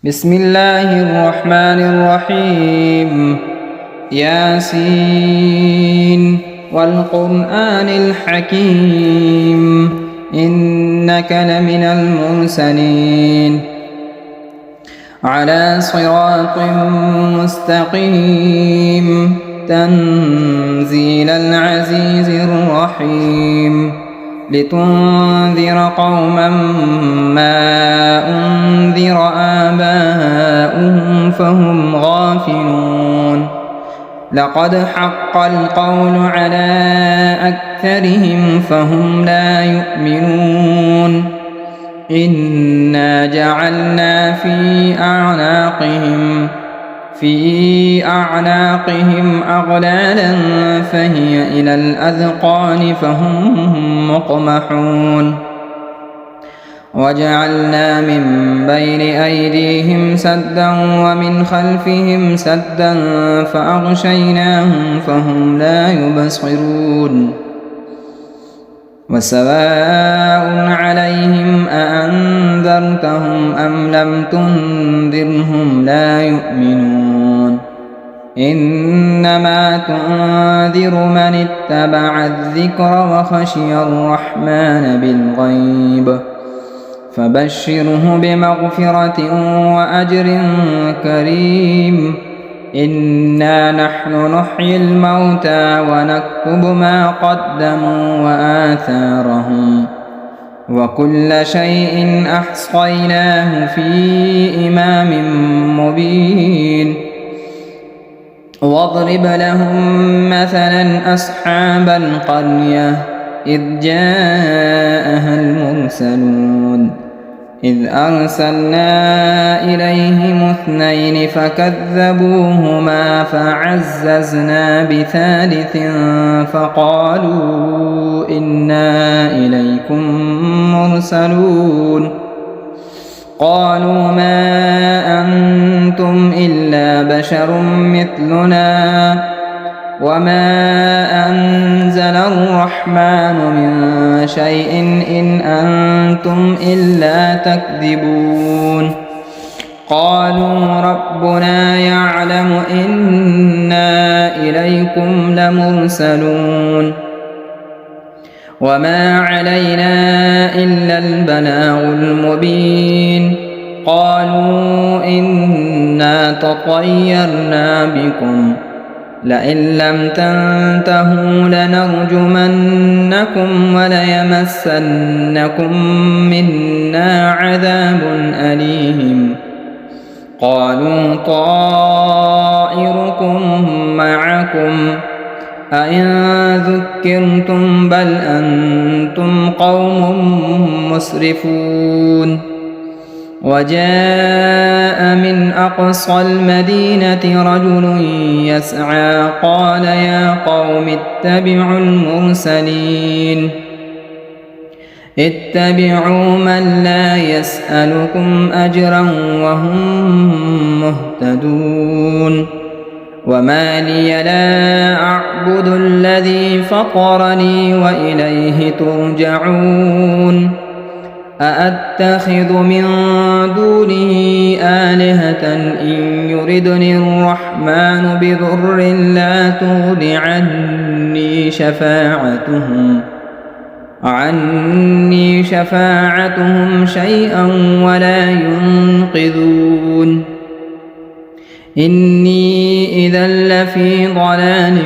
بسم الله الرحمن الرحيم. ياسين والقرآن الحكيم إنك لمن المرسلين على صراط مستقيم تنزيل العزيز الرحيم لتنذر قوما ما أنذر آباؤهم فهم غافلون لقد حق القول على أكثرهم فهم لا يؤمنون إنا جعلنا في أعناقهم أغلالا فهي إلى الأذقان فهم مقمحون وجعلنا من بين أيديهم سدا ومن خلفهم سدا فأغشيناهم فهم لا يبصرون وسواء عليهم أأنذرتهم أم لم تنذرهم لا يؤمنون إنما تنذر من اتبع الذكر وخشي الرحمن بالغيب فبشره بمغفرة وأجر كريم إنا نحن نحيي الموتى ونكتب ما قدموا وآثارهم وكل شيء أحصيناه في إمام مبين واضرب لهم مثلا أصحاب القرية إذ جاءها المرسلون إذ أرسلنا إليهم 2 فكذبوهما فعززنا بثالث فقالوا إنا إليكم مرسلون قالوا ما أنتم إلا بشر مثلنا وما أنزل الرحمن من شيء إن أنتم إلا تكذبون قالوا ربنا يعلم إنا إليكم لمرسلون وما علينا إلا البلاغ المبين قالوا إنا تطيرنا بكم لئن لم تنتهوا لنرجمنكم وليمسنكم منا عذاب أليم قالوا طائركم معكم أئن ذكرتم بل أنتم قوم مسرفون وجاء من أقصى المدينة رجل يسعى قال يا قوم اتبعوا المرسلين اتبعوا من لا يسألكم أجرا وهم مهتدون وما لي لا أعبد الذي فطرني وإليه ترجعون أأتخذ من دونه آلهة إن يردني الرحمن بضر لا تغن عني شفاعتهم شيئا ولا ينقذون إني إذا لفي ضلال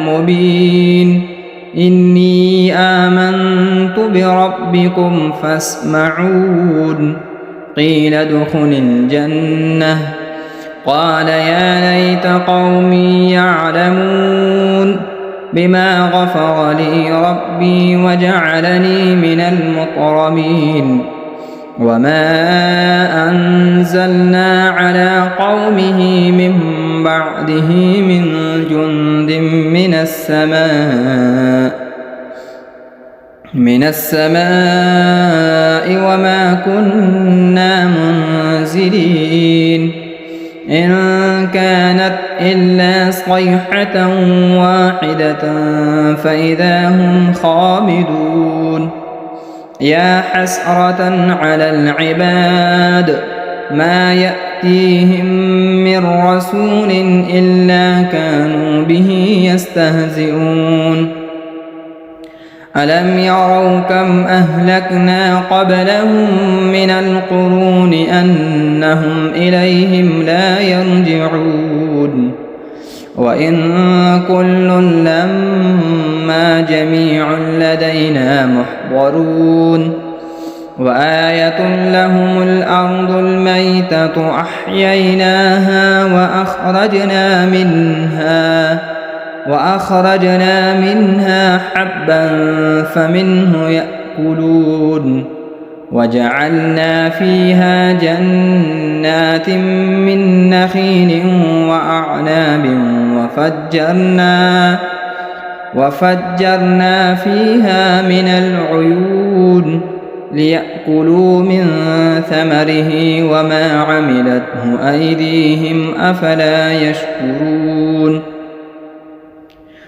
مبين إني آمنت بربكم فاسمعون قيل ادخل الجنة قال يا ليت قومي يعلمون بما غفر لي ربي وجعلني من المكرمين وما أنزلنا على قومه من بعده من جند من السماء وما كنا منزلين إن كانت إلا صيحة واحدة فإذا هم خامدون يا حسرة على العباد ما يأتيهم من رسول إلا كانوا به يستهزئون ألم يروا كم أهلكنا قبلهم من القرون أنهم إليهم لا يرجعون وإن كل لما جميع لدينا محضرون وآية لهم الأرض الميتة أحييناها وأخرجنا منها حبا فمنه يأكلون وجعلنا فيها جنات من نخيل وأعناب وفجرنا فيها من العيون ليأكلوا من ثمره وما عملته أيديهم أفلا يشكرون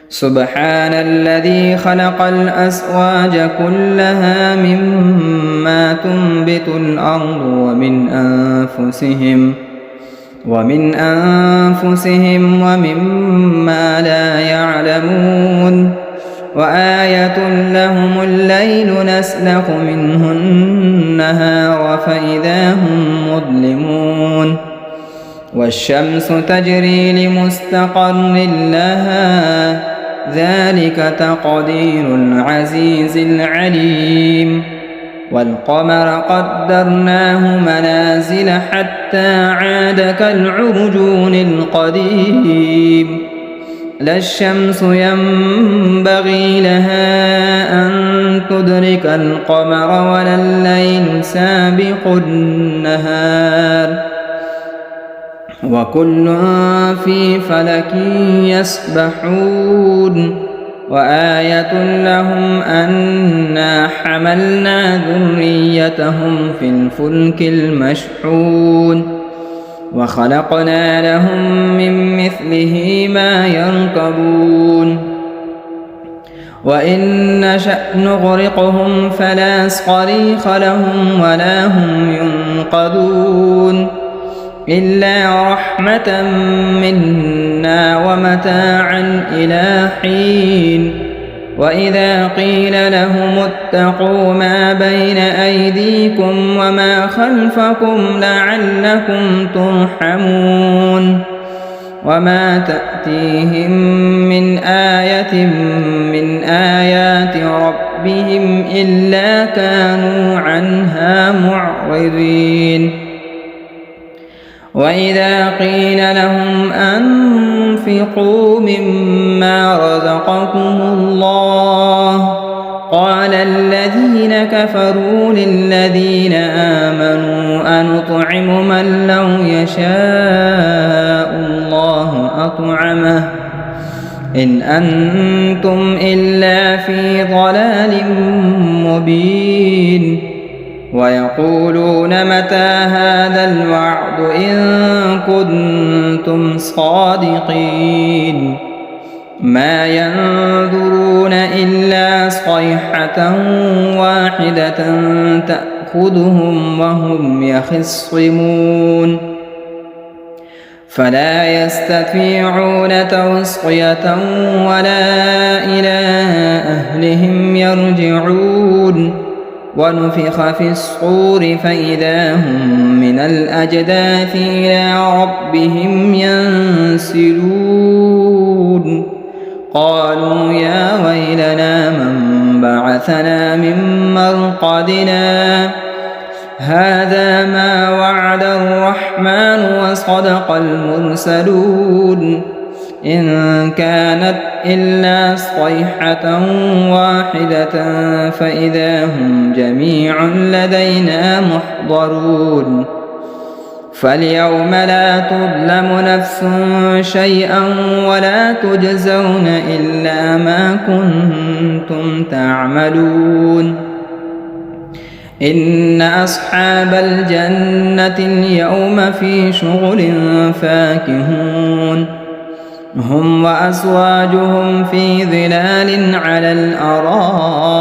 سبحان الذي خلق الأزواج كلها مما تنبت الأرض ومن أنفسهم ومما لا يعلمون وآية لهم الليل نسلخ منه النهار فإذا هم مظلمون والشمس تجري لمستقر لها ذلك تقدير العزيز العليم والقمر قدرناه منازل حتى عاد كالعرجون القديم لا الشمس ينبغي لها أن تدرك القمر ولا الليل سابق النهار وكل في فلك يسبحون وآية لهم أنا حملنا ذريتهم في الفلك المشحون وخلقنا لهم من مثله ما يركبون وإن نشأ نغرقهم فلا صريخ لهم ولا هم ينقذون إلا رحمة منا ومتاعا إلى حين وإذا قيل لهم اتقوا ما بين أيديكم وما خلفكم لعلكم ترحمون وما تأتيهم من آية من آيات ربهم إلا كانوا عنها معرضين وإذا قيل لهم أنفقوا مما رزقكم الله قال الذين كفروا للذين آمنوا أنطعم من لو يشاء الله أطعمه إن أنتم إلا في ضلال مبين ويقولون متى هذا الوعد إن كنتم صادقين ما ينظرون إلا صيحة واحدة تأخذهم وهم يخصمون فلا يستطيعون توصية ولا إلى أهلهم يرجعون ونفخ في الصور فإذا هم من الأجداث إلى ربهم ينسلون قالوا يا ويلنا من بعثنا من مرقدنا هذا ما وعد الرحمن وصدق المرسلون إن كانت إلا صيحة واحدة فإذا هم جميع لدينا محضرون فاليوم لا تظلم نفس شيئا ولا تجزون إلا ما كنتم تعملون إن أصحاب الجنة اليوم في شغل فاكهون هم وأزواجهم في ظلال على الأرائك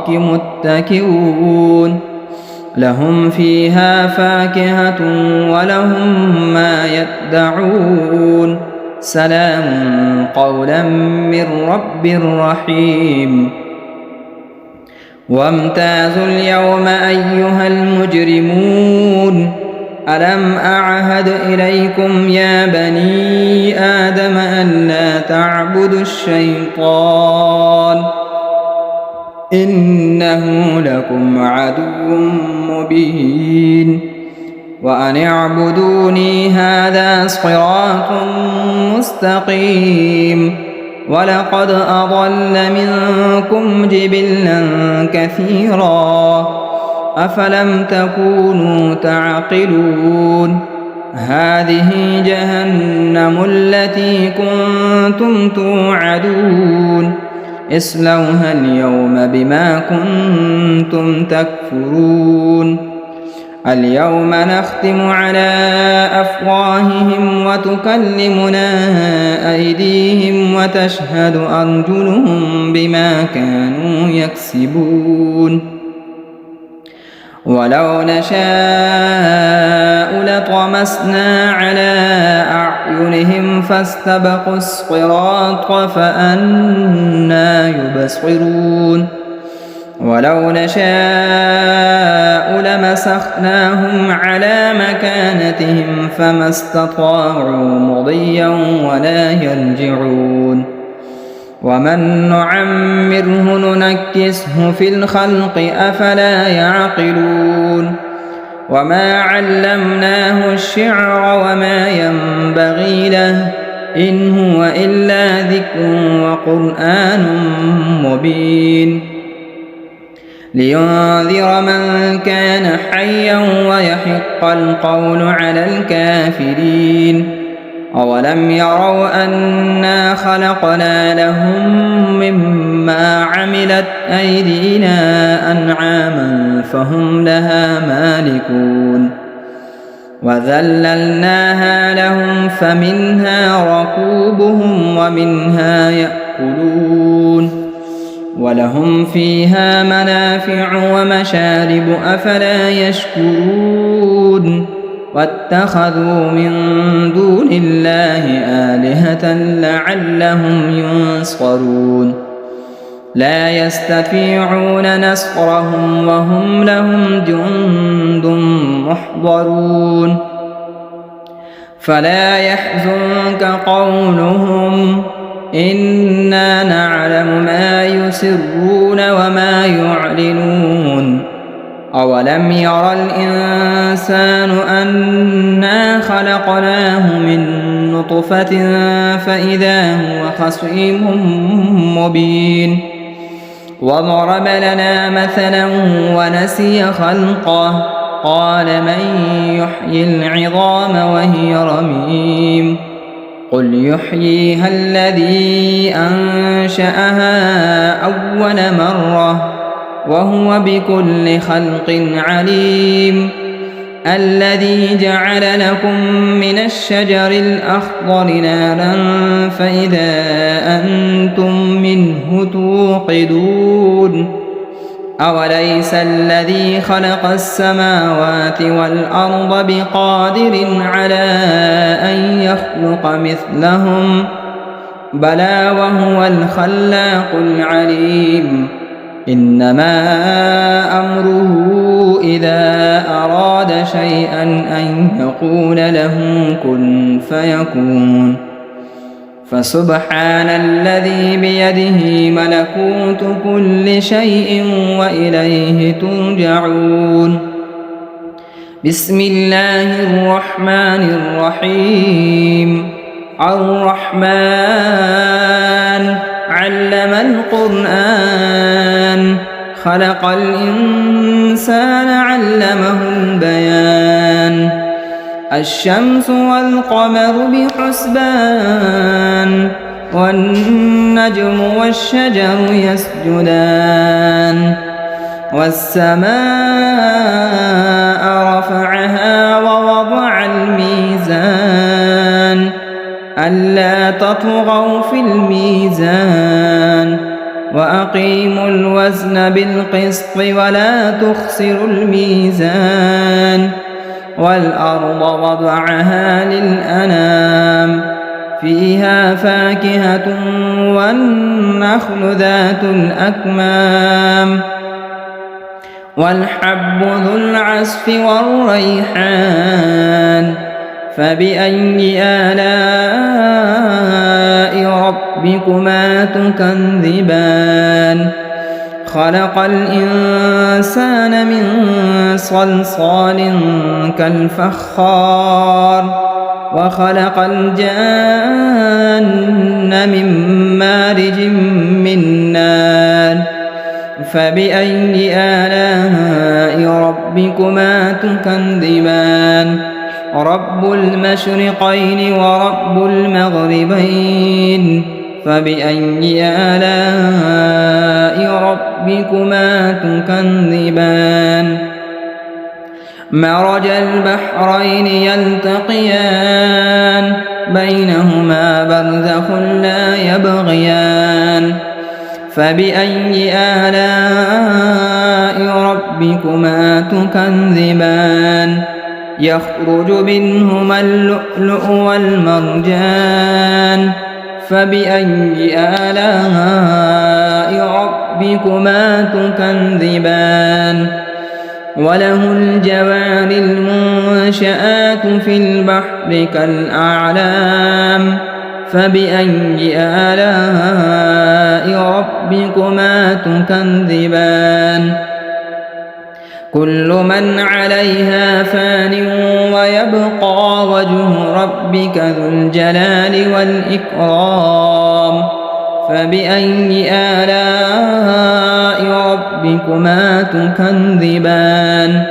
متكئون لهم فيها فاكهة ولهم ما يدعون سلام قولا من رب رحيم وامتازوا اليوم أيها المجرمون ألم أعهد إليكم يا بني آدم ألا تعبدوا الشيطان إنه لكم عدو مبين وأن اعبدوني هذا صراط مستقيم ولقد أضل منكم جبلا كثيرا أفلم تكونوا تعقلون هذه جهنم التي كنتم توعدون اصلوها اليوم بما كنتم تكفرون اليوم نختم على أفواههم وتكلمنا أيديهم وتشهد أرجلهم بما كانوا يكسبون ولو نشاء لطمسنا على أعينهم فاستبقوا الصراط فأنى يبصرون ولو نشاء لمسخناهم على مكانتهم فما استطاعوا مضيا ولا يرجعون ومن نعمره ننكسه في الخلق أفلا يعقلون وما علمناه الشعر وما ينبغي له إن هو إلا ذكر وقرآن مبين لينذر من كان حيا ويحق القول على الكافرين أولم يروا أنا خلقنا لهم مما عملت أيدينا أنعاما فهم لها مالكون وذللناها لهم فمنها ركوبهم ومنها يأكلون ولهم فيها منافع ومشارب أفلا يشكرون واتخذوا من دون الله آلهة لعلهم ينصرون لا يستطيعون نصرهم وهم لهم جند محضرون فلا يحزنك قولهم إنا نعلم ما يسرون وما يعلنون أولم ير الإنسان أنا خلقناه من نطفة فإذا هو خصيم مبين وضرب لنا مثلا ونسي خلقه قال من يحيي العظام وهي رميم قل يحييها الذي أنشأها أول مرة وهو بكل خلق عليم الذي جعل لكم من الشجر الأخضر نارا فإذا أنتم منه توقدون أوليس الذي خلق السماوات والأرض بقادر على أن يخلق مثلهم بلى وهو الخلاق العليم إنما أمره إذا أراد شيئا أن يقول له كن فيكون فسبحان الذي بيده ملكوت كل شيء وإليه ترجعون بسم الله الرحمن الرحيم الرحمن علم القرآن خلق الإنسان علمه البيان الشمس والقمر بحسبان والنجم والشجر يسجدان والسماء رفعها ووضع الميزان ألا تطغوا في الميزان وأقيموا الوزن بالقسط ولا تخسروا الميزان والأرض وضعها للأنام فيها فاكهة والنخل ذات الأكمام والحب ذو العصف والريحان فبأي آلاء ربكما تكذبان خلق الإنسان من صلصال كالفخار وخلق الجان من مارج من نار فبأي آلاء ربكما تكذبان رب المشرقين ورب المغربين فبأي آلاء ربكما تكذبان مرج البحرين يلتقيان بينهما برزخ لا يبغيان فبأي آلاء ربكما تكذبان يخرج منهما اللؤلؤ والمرجان فبأي آلاء ربكما تكذبان وله الجوار المنشآت في البحر كالأعلام فبأي آلاء ربكما تكذبان كل من عليها فان ويبقى وجه ربك ذو الجلال والإكرام فبأي آلاء ربكما تكذبان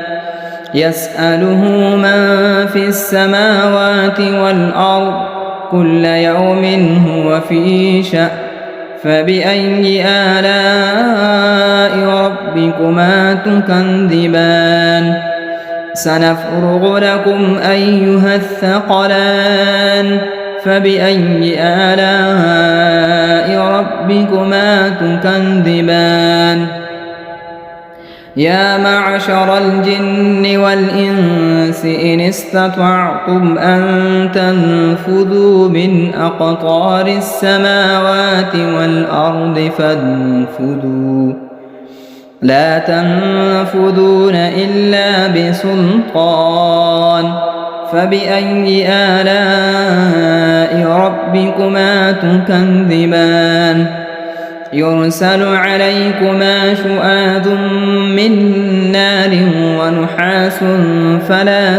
يسأله من في السماوات والأرض كل يوم هو في شأن فبأي آلاء ربكما تكذبان سنفرغ لكم أيها الثقلان فبأي آلاء ربكما تكذبان يا معشر الجن والإنس إن استطعتم أن تنفذوا من أقطار السماوات والأرض فانفذوا لا تنفذون إلا بسلطان فبأي آلاء ربكما تكذبان يرسل عليكما شؤاد من نار ونحاس فلا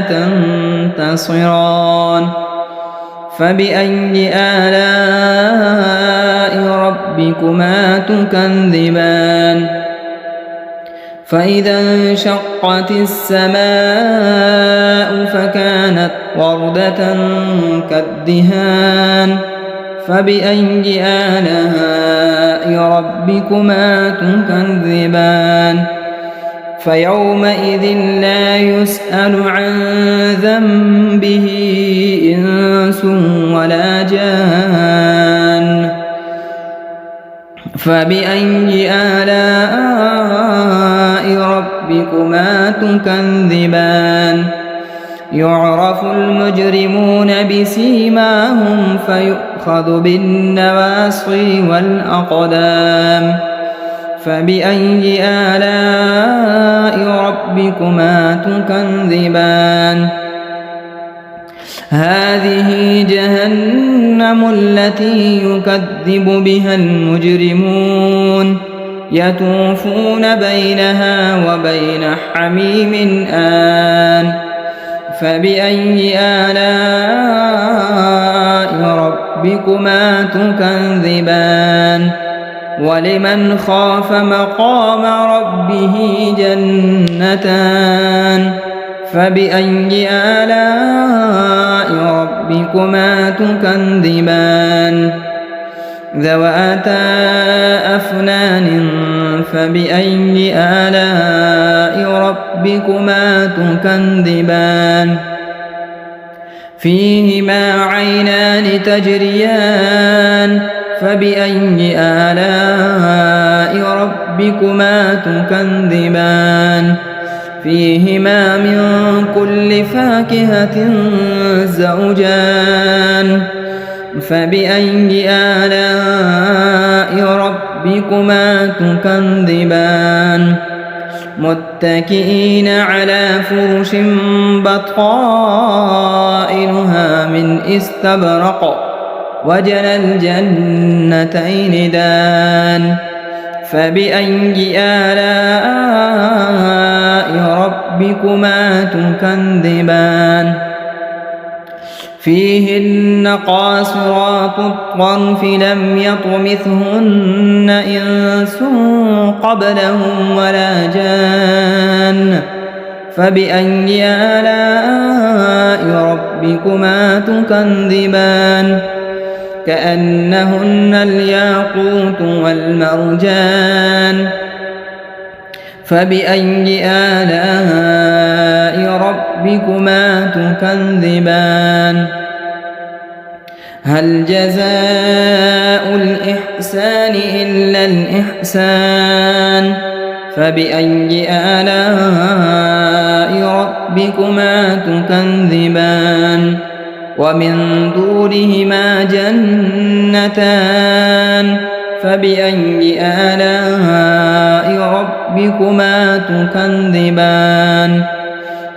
تنتصران فبأي آلاء ربكما تكذبان فإذا انشقت السماء فكانت وردة كالدهان فبأي آلاء ربكما تكذبان فيومئذ لا يسأل عن ذنبه إنس ولا جان فبأي آلاء ربكما تكذبان يعرف المجرمون بسيماهم فيؤخذ بالنواصي والأقدام فبأي آلاء ربكما تكذبان هذه جهنم التي يكذب بها المجرمون يطوفون بينها وبين حميم آن فبأي آلاء ربكما تكذبان ولمن خاف مقام ربه جنتان فبأي آلاء ربكما تكذبان ذواتا أفنان فبأي آلاء ربكما تكذبان فيهما عينان تجريان فبأي آلاء ربكما تكذبان فيهما من كل فاكهة زوجان فبأي آلاء ربكما تكذبان متكئين على فرش بطائنها من استبرق وجنى الجنتين دان فبأي آلاء ربكما تكذبان فيهن قاصرات الطرف لم يطمثهن إنس قبلهم ولا جان فبأي آلاء ربكما تكذبان كأنهن الياقوت والمرجان فبأي آلاء ربكما تكذبان هل جزاء الإحسان إلا الإحسان فبأي آلاء ربكما تكذبان ومن دونهما جنتان فبأي آلاء ربكما تكذبان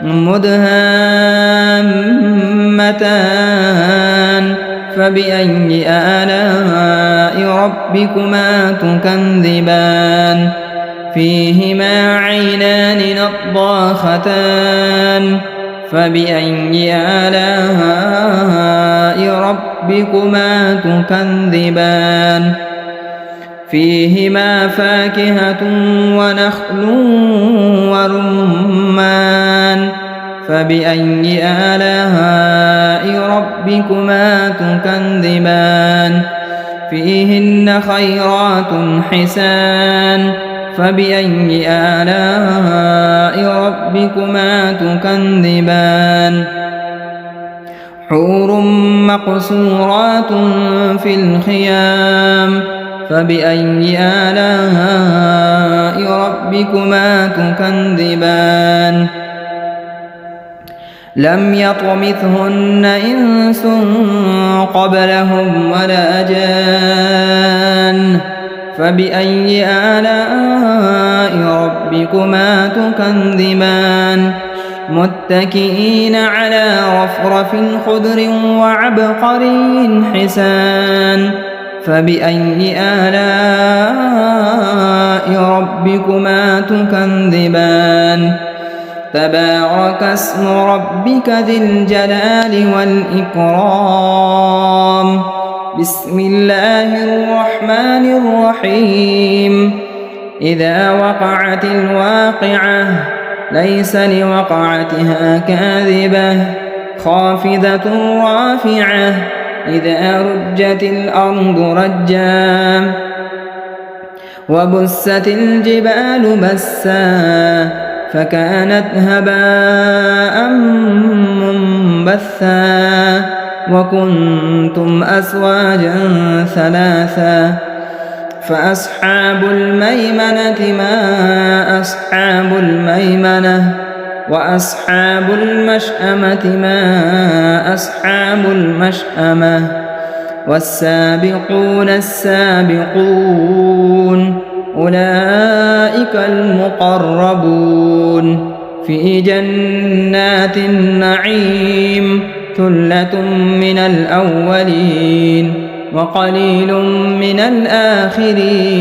مدهامتان فبأي آلاء ربكما تكذبان فيهما عينان نضاختان فبأي آلاء ربكما تكذبان فيهما فاكهة ونخل ورمان فبأي آلاء ربكما تكذبان فيهن خيرات حسان فبأي آلاء ربكما تكذبان حور مقصورات في الخيام فبأي آلاء ربكما تكذبان لم يطمثهن إنس قبلهم ولا جان فبأي آلاء ربكما تكذبان متكئين على رفرف خضر وعبقري حسان فبأي آلاء ربكما تكذبان تبارك اسم ربك ذي الجلال والإكرام بسم الله الرحمن الرحيم إذا وقعت الواقعة ليس لوقعتها كاذبة خافضة رافعة إذا رجت الأرض رجا وبست الجبال بسا فكانت هباء منبثا وكنتم أزواجا ثلاثا فأصحاب الميمنة ما أصحاب الميمنة وأصحاب المشأمة ما أصحاب المشأمة والسابقون السابقون أولئك المقربون في جنات النعيم ثلة من الأولين وقليل من الآخرين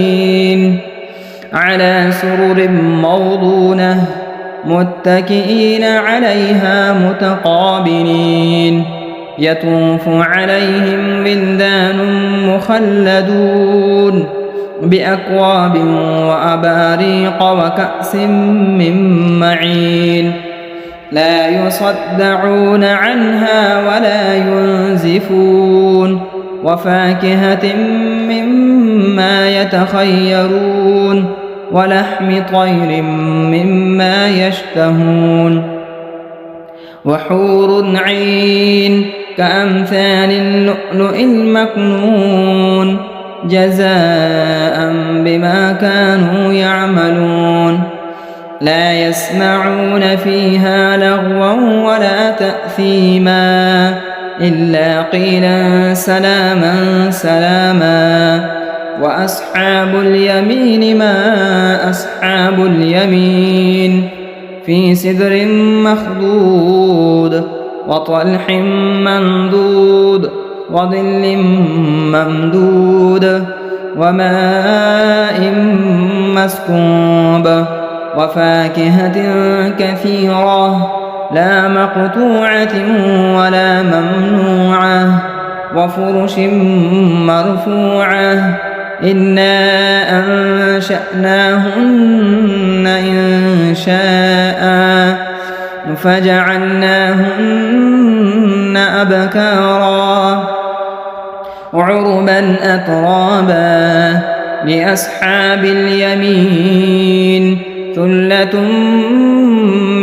على سرر موضونة متكئين عليها متقابلين يطوف عليهم ولدان مخلدون بأكواب وأباريق وكأس من معين لا يصدعون عنها ولا ينزفون وفاكهة مما يتخيرون ولحم طير مما يشتهون وحور عين كأمثال اللؤلؤ المكنون جزاء بما كانوا يعملون لا يسمعون فيها لغوا ولا تأثيما إلا قيلا سلاما سلاما وأصحاب اليمين ما أصحاب اليمين في سدر مخضود وطلح منضود وظل ممدود وماء مسكوب وفاكهة كثيرة لا مقطوعة ولا ممنوعة وفرش مرفوعة إنا أنشأناهن إنشاء فجعلناهن أبكارا عربا أترابا لأصحاب اليمين ثلة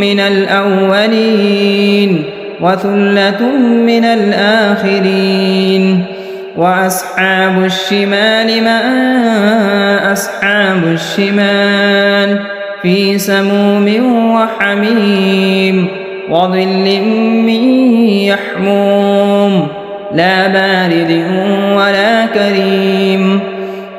من الأولين وثلة من الآخرين وأصحاب الشمال ما أصحاب الشمال في سموم وحميم وظل من يحموم لا بارد ولا كريم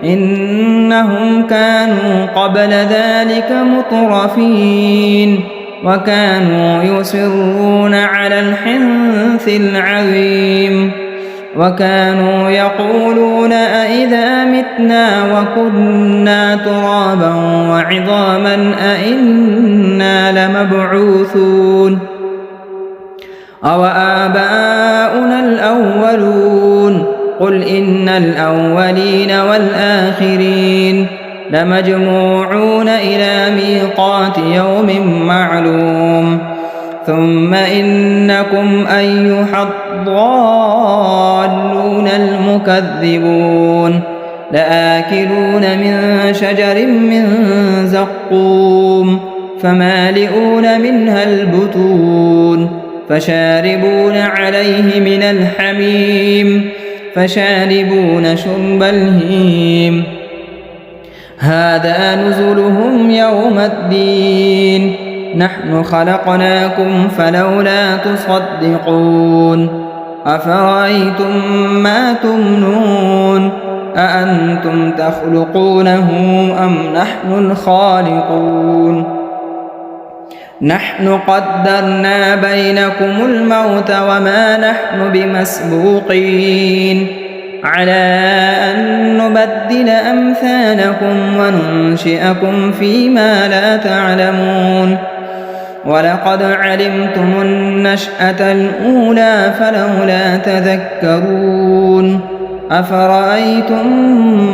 إنهم كانوا قبل ذلك مترفين وكانوا يصرون على الحنث العظيم وكانوا يقولون أئذا متنا وكنا ترابا وعظاما أئنا لمبعوثون أو آباؤنا الأولون قل إن الأولين والآخرين لمجموعون إلى ميقات يوم معلوم ثم إنكم أيها الضالون المكذبون لآكلون من شجر من زقوم فمالئون منها البطون فشاربون عليه من الحميم فشاربون شرب الهيم هذا نزلهم يوم الدين نحن خلقناكم فلولا تصدقون أفرأيتم ما تمنون أأنتم تخلقونه أم نحن الخالقون نحن قدرنا بينكم الموت وما نحن بمسبوقين على أن نبدل أمثالكم وننشئكم فيما لا تعلمون ولقد علمتم النشأة الأولى فلولا تذكرون أفرأيتم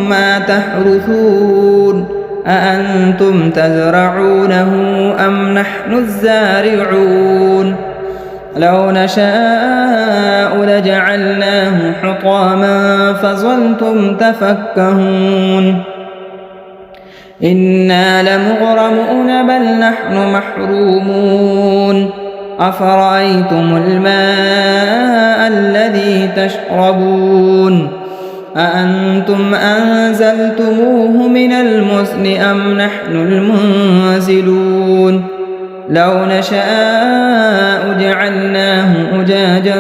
ما تحرثون أأنتم تزرعونه أم نحن الزارعون لو نشاء لجعلناه حطاما فظلتم تفكهون إنا لمغرمون بل نحن محرومون أفرأيتم الماء الذي تشربون أأنتم أنزلتموه من المزن أم نحن المنزلون لو نشاء جعلناه أجاجا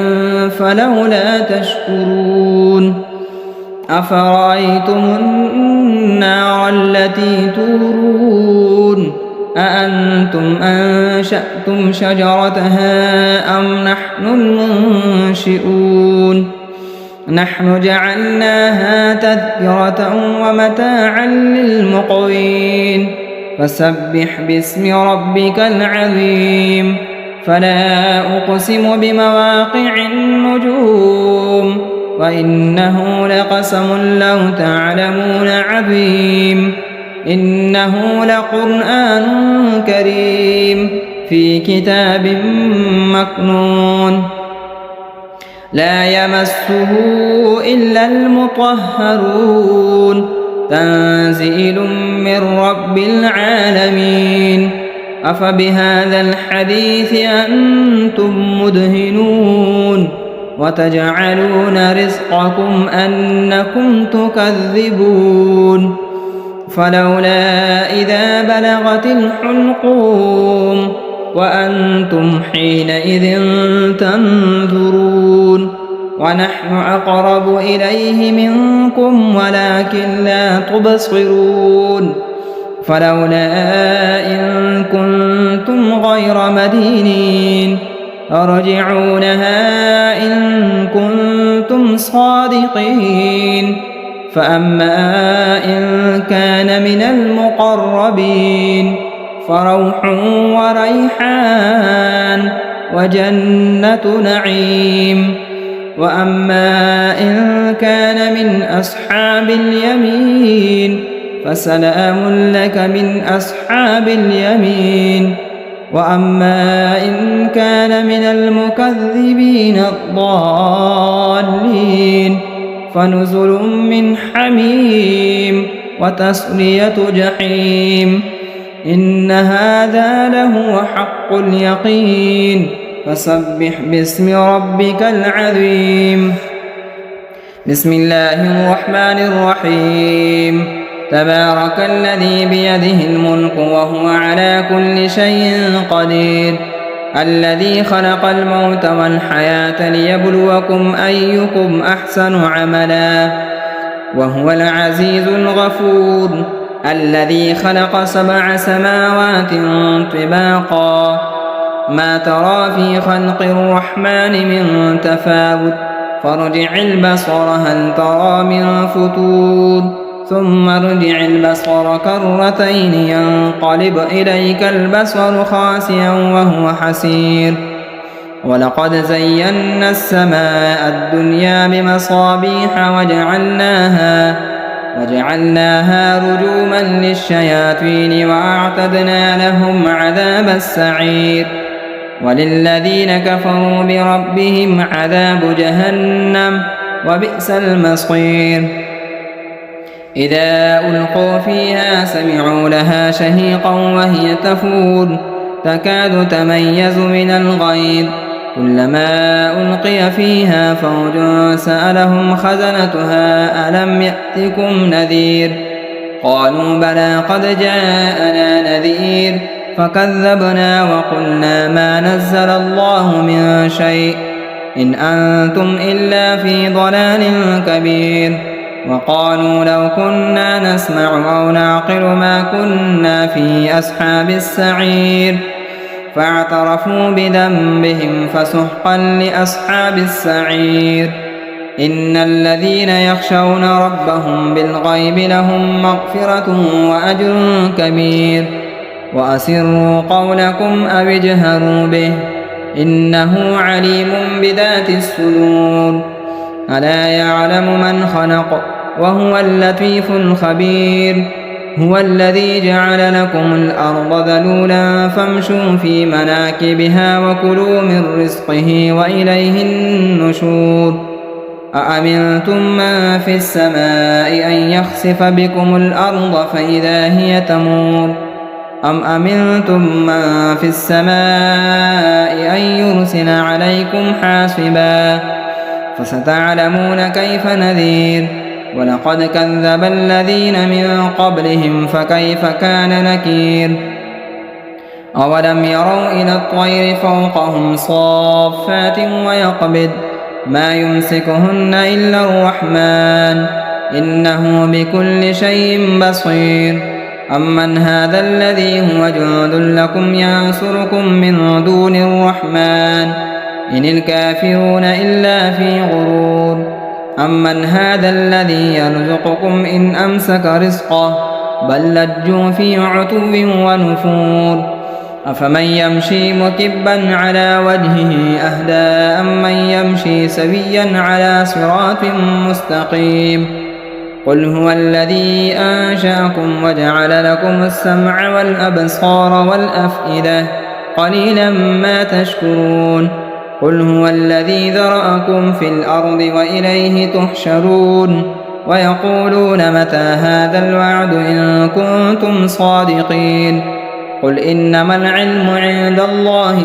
فلولا تشكرون أفرأيتم النار التي تورون أأنتم أنشأتم شجرتها أم نحن المنشئون نحن جعلناها تذكرة ومتاعا للمقوين فسبح باسم ربك العظيم فلا أقسم بمواقع النجوم وإنه لقسم لو تعلمون عظيم إنه لقرآن كريم في كتاب مكنون لا يمسه إلا المطهرون تنزيل من رب العالمين أفبهذا الحديث أنتم مدهنون وتجعلون رزقكم أنكم تكذبون فلولا إذا بلغت الحلقوم وأنتم حينئذ تنظرون ونحن أقرب إليه منكم ولكن لا تبصرون فلولا إن كنتم غير مدينين ترجعونها إن كنتم صادقين فأما إن كان من المقربين فروح وريحان وجنة نعيم وأما إن كان من أصحاب اليمين فسلام لك من أصحاب اليمين وأما إن كان من المكذبين الضالين فنزل من حميم وتصلية جحيم إن هذا لهو حق اليقين فسبح باسم ربك العظيم بسم الله الرحمن الرحيم تبارك الذي بيده الملك وهو على كل شيء قدير الذي خلق الموت والحياة ليبلوكم أيكم أحسن عملا وهو العزيز الغفور الذي خلق 7 سماوات طباقا ما ترى في خلق الرحمن من تفاوت فارجع البصر هل ترى من فتور ثم ارجع البصر كرتين ينقلب إليك البصر خاسئا وهو حسير ولقد زينا السماء الدنيا بمصابيح وجعلناها رجوما للشياطين وأعتدنا لهم عذاب السعير وللذين كفروا بربهم عذاب جهنم وبئس المصير إذا ألقوا فيها سمعوا لها شهيقا وهي تفور تكاد تميز من الغيظ كلما ألقي فيها فوج سألهم خزنتها ألم يأتكم نذير قالوا بلى قد جاءنا نذير فكذبنا وقلنا ما نزل الله من شيء إن أنتم إلا في ضلال كبير وقالوا لو كنا نسمع أو نعقل ما كنا في أصحاب السعير فاعترفوا بذنبهم فسحقا لأصحاب السعير إن الذين يخشون ربهم بالغيب لهم مغفرة وأجر كبير وأسروا قولكم أو اجهروا به إنه عليم بذات الصدور ألا يعلم من خلق وهو اللطيف الخبير هو الذي جعل لكم الأرض ذلولا فامشوا في مناكبها وكلوا من رزقه وإليه النشور أأمنتم من في السماء أن يخسف بكم الأرض فإذا هي تمور أم أمنتم من في السماء أن يرسل عليكم حاصبا فستعلمون كيف نذير ولقد كذب الذين من قبلهم فكيف كان نكير أولم يروا إلى الطير فوقهم صافات ويقبض ما يمسكهن إلا الرحمن إنه بكل شيء بصير أمن هذا الذي هو جند لكم ينصركم من دون الرحمن إن الكافرون إلا في غرور أمن هذا الذي يرزقكم إن أمسك رزقه بل لجوا في عتو ونفور أفمن يمشي مكبا على وجهه أهدى أمن يمشي سويا على صراط مستقيم قل هو الذي أنشأكم وجعل لكم السمع والأبصار والأفئدة قليلا ما تشكرون قل هو الذي ذرأكم في الأرض وإليه تحشرون ويقولون متى هذا الوعد إن كنتم صادقين قل إنما العلم عند الله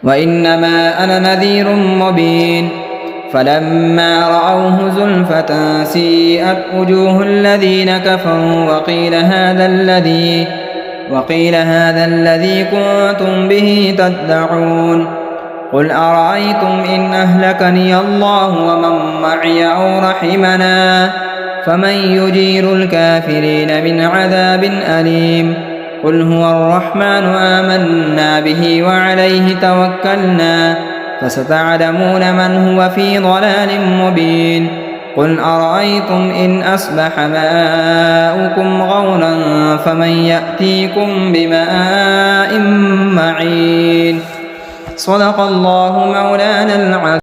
وإنما أنا نذير مبين فلما رأوه زلفة سيئت وجوه الذين كفروا وقيل هذا الذي كنتم به تدعون قل أرأيتم إن أهلكني الله ومن معي أو رحمنا فمن يجير الكافرين من عذاب أليم قل هو الرحمن آمنا به وعليه توكلنا فستعلمون من هو في ضلال مبين قل أرأيتم إن أصبح ماؤكم غورا فمن يأتيكم بماء معين صدق الله مولانا العظيم.